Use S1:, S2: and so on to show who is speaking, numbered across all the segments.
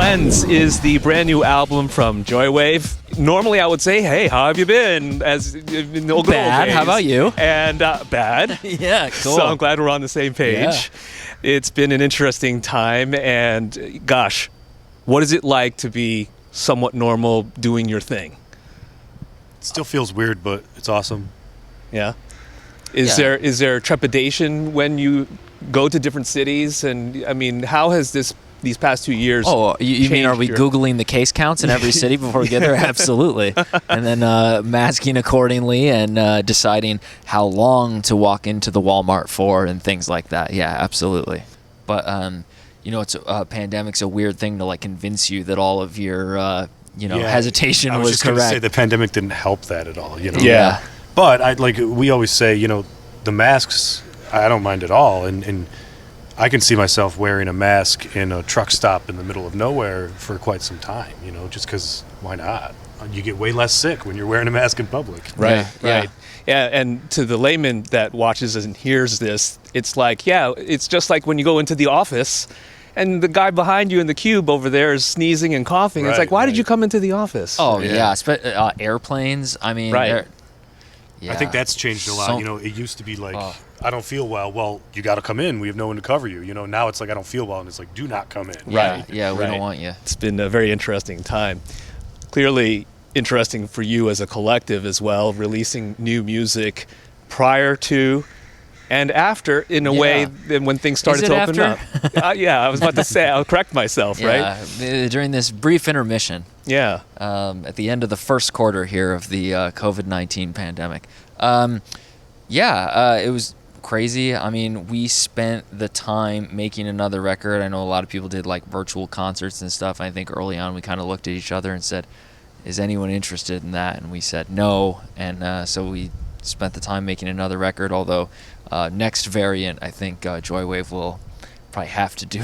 S1: Cleanse is the brand new album from Joywave. Normally I would say, hey, how have you been? As in the good old
S2: Bad.
S1: days.
S2: How about you?
S1: And bad.
S2: Yeah, cool.
S1: So I'm glad we're on the same page.
S2: Yeah.
S1: It's been an interesting time, and gosh, what is it like to be somewhat normal doing your thing?
S3: It still feels weird, but it's awesome.
S1: Yeah. Is there trepidation when you go to different cities? And I mean, how has these past 2 years?
S2: Oh, you mean, are we Googling the case counts in every city before we get there? Absolutely. And then masking accordingly and deciding how long to walk into the Walmart for and things like that. Yeah, absolutely. But, it's pandemic's a weird thing to like convince you that all of your, hesitation was
S3: just
S2: correct.
S3: Gonna say the pandemic didn't help that at all,
S1: Yeah.
S3: But we always say, the masks, I don't mind at all. And I can see myself wearing a mask in a truck stop in the middle of nowhere for quite some time, just because why not? You get way less sick when you're wearing a mask in public.
S1: Right,
S2: Yeah.
S1: right. Yeah, and to the layman that watches and hears this, it's like, it's just like when you go into the office and the guy behind you in the cube over there is sneezing and coughing. It's like, why did you come into the office?
S2: Oh, yeah. Airplanes, I mean,
S1: right.
S3: I think that's changed a lot. It used to be like, I don't feel well. Well, you got to come in. We have no one to cover you. Now it's like, I don't feel well. And it's like, do not come in.
S2: Right. Yeah, we don't want you.
S1: It's been a very interesting time. Clearly interesting for you as a collective as well, releasing new music prior to and after, in a way, than when things started to open up. I was about to say, I'll correct myself, right?
S2: During this brief intermission.
S1: Yeah.
S2: At the end of the first quarter here of the COVID-19 pandemic. It was crazy. I mean, we spent the time making another record. I know a lot of people did like virtual concerts and stuff. I think early on we kind of looked at each other and said, is anyone interested in that? And we said no. And so we spent the time making another record, although next variant, I think Joywave will probably have to do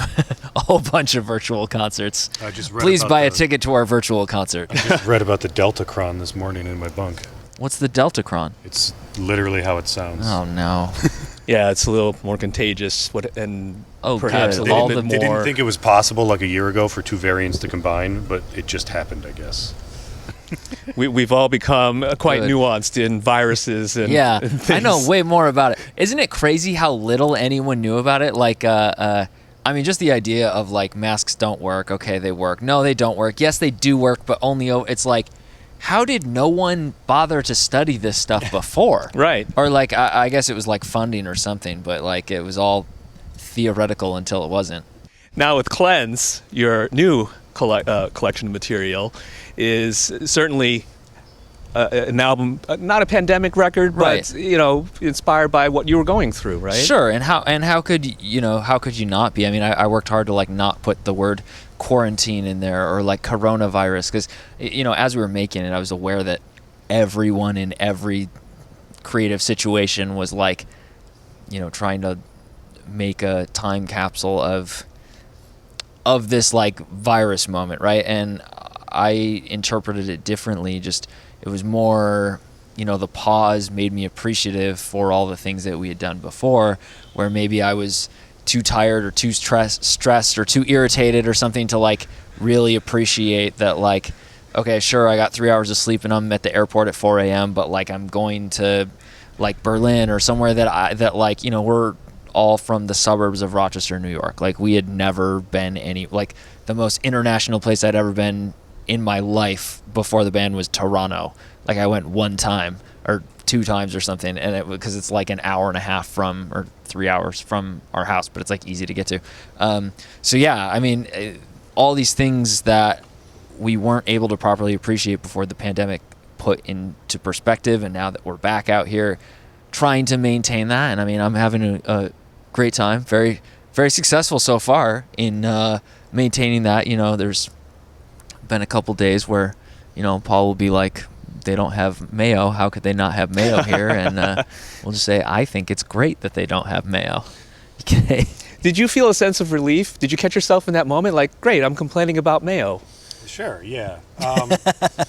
S2: a whole bunch of virtual concerts. Please buy a ticket to our virtual concert.
S3: I just read about the Deltacron this morning in my bunk.
S2: What's the Deltacron?
S3: It's literally how it sounds.
S2: Oh, no.
S1: Yeah, it's a little more contagious and perhaps
S2: good.
S1: a little bit more.
S3: They didn't think it was possible like a year ago for two variants to combine, but it just happened, I guess.
S1: We've all become quite
S2: Good.
S1: nuanced in viruses and
S2: and I know way more about it. Isn't it crazy how little anyone knew about it? Like, just the idea of like masks don't work. Okay, they work. No, they don't work. Yes, they do work, but only it's like, how did no one bother to study this stuff before?
S1: Right.
S2: Or like, I guess it was like funding or something, but like it was all theoretical until it wasn't.
S1: Now with Cleanse, your new collection of material is certainly an album, not a pandemic record, but inspired by what you were going through, right?
S2: Sure. And how could you not be? I mean, I worked hard to like not put the word quarantine in there or like coronavirus because as we were making it, I was aware that everyone in every creative situation was like trying to make a time capsule of this like virus moment, right? And I interpreted it differently. Just it was more, the pause made me appreciative for all the things that we had done before, where maybe I was too tired or too stressed or too irritated or something to like really appreciate that. Like, okay, sure, I got 3 hours of sleep and I'm at the airport at 4 a.m., but like I'm going to like Berlin or somewhere that we're all from the suburbs of Rochester, New York. Like we had never been like the most international place I'd ever been in my life before the band was Toronto. Like I went one time or 2 times or something, and because it's like an hour and a half or 3 hours from our house, but it's like easy to get to. All these things that we weren't able to properly appreciate before the pandemic put into perspective, and now that we're back out here trying to maintain that, and I mean I'm having a great time, very very successful so far in maintaining that. There's been a couple days where Paul will be like, they don't have mayo, how could they not have mayo here? And we'll just say, I think it's great that they don't have mayo. Okay.
S1: Did you feel a sense of relief? Did you catch yourself in that moment like, great, I'm complaining about mayo?
S3: Sure, yeah.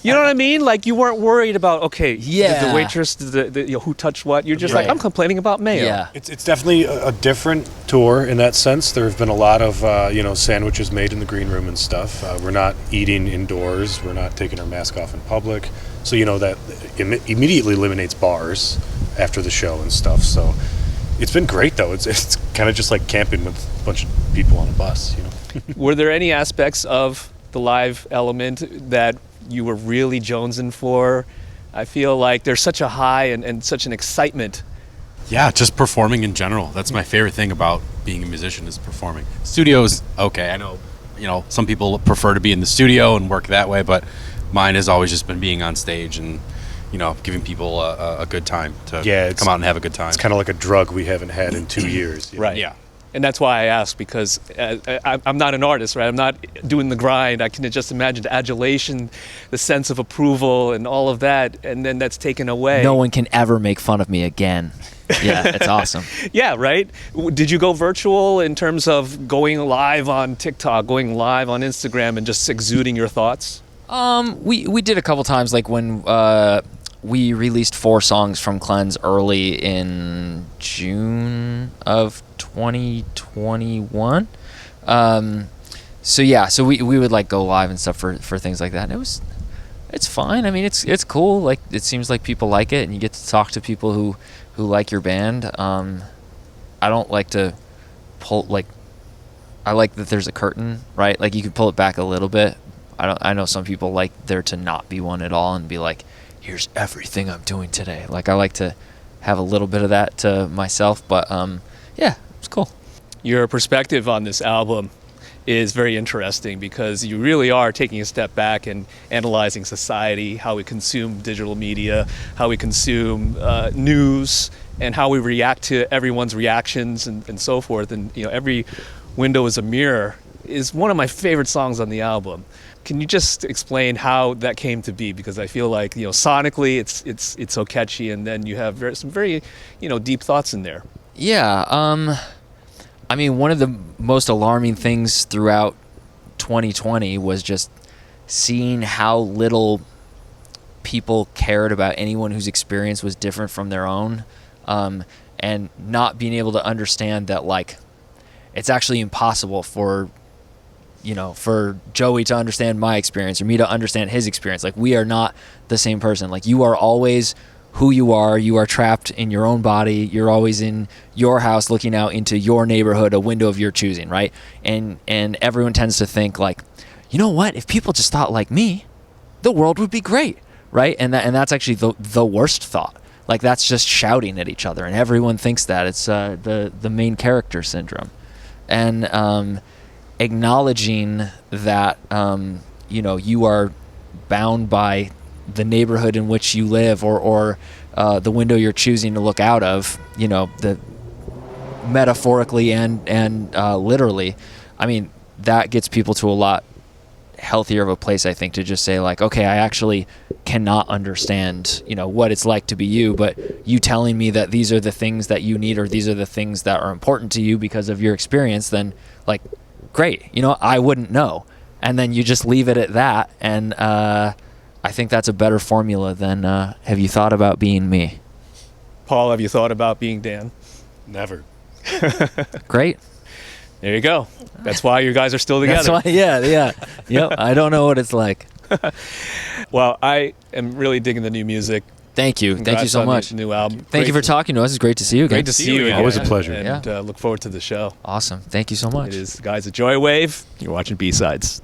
S1: You know what I mean? Like you weren't worried about
S2: Yeah.
S1: the waitress, who touched what. You're just like,
S2: Right.
S1: I'm complaining about mayo.
S2: Yeah.
S3: It's definitely a different tour in that sense. There have been a lot of sandwiches made in the green room and stuff. We're not eating indoors. We're not taking our mask off in public. So that immediately eliminates bars after the show and stuff. So it's been great though. It's kind of just like camping with a bunch of people on a bus.
S1: Were there any aspects of the live element that you were really jonesing for? I feel like there's such a high and such an excitement.
S4: Yeah, just performing in general. That's my favorite thing about being a musician is performing. Studio's okay. I know, some people prefer to be in the studio and work that way, but mine has always just been being on stage and, giving people a good time to come out and have a good time.
S3: It's kind of like a drug we haven't had in 2 years.
S1: Right.
S4: Yeah.
S1: And that's why I asked, because I'm not an artist, right? I'm not doing the grind. I can just imagine the adulation, the sense of approval, and all of that, and then that's taken away.
S2: No one can ever make fun of me again. Yeah, it's awesome.
S1: Yeah, right? Did you go virtual in terms of going live on TikTok, going live on Instagram, and just exuding your thoughts?
S2: We did a couple times, like when we released 4 songs from Cleanse early in June of 2021. So we would like go live and stuff for things like that. And it's fine. I mean, it's cool. Like it seems like people like it, and you get to talk to people who like your band. I don't like to pull I like that there's a curtain, right? Like you could pull it back a little bit. I know some people like there to not be one at all and be like, here's everything I'm doing today. Like I like to have a little bit of that to myself, but yeah, it's cool.
S1: Your perspective on this album is very interesting because you really are taking a step back and analyzing society, how we consume digital media, how we consume news, and how we react to everyone's reactions and so forth. And every window is a mirror is one of my favorite songs on the album. Can you just explain how that came to be? Because I feel like sonically it's so catchy, and then you have some very deep thoughts in there.
S2: Yeah, I mean, one of the most alarming things throughout 2020 was just seeing how little people cared about anyone whose experience was different from their own, and not being able to understand that like it's actually impossible for Joey to understand my experience or me to understand his experience. Like we are not the same person. Like you are always who you are. You are trapped in your own body. You're always in your house looking out into your neighborhood, a window of your choosing, right? And everyone tends to think like, you know what? If people just thought like me, the world would be great, right? And that's actually the worst thought. Like that's just shouting at each other, and everyone thinks that. It's the main character syndrome. And acknowledging that you are bound by the neighborhood in which you live, or the window you're choosing to look out of, the metaphorically and literally. I mean, that gets people to a lot healthier of a place, I think, to just say like, okay, I actually cannot understand what it's like to be you, but you telling me that these are the things that you need, or these are the things that are important to you because of your experience, then like great, I wouldn't know. And then you just leave it at that, and I think that's a better formula than have you thought about being me?
S1: Paul, have you thought about being Dan?
S3: Never.
S2: Great.
S1: There you go. That's why you guys are still together.
S2: That's why, yeah. Yep, I don't know what it's like.
S1: Well, I am really digging the new music.
S2: Thank you. Thank you so much.
S1: The new album.
S2: Thank you for talking to us. It's great to see you again.
S1: Great to see you again.
S3: Always a pleasure.
S1: And look forward to the show.
S2: Awesome. Thank you so much.
S1: It is, guys, at Joywave. You're watching B-Sides.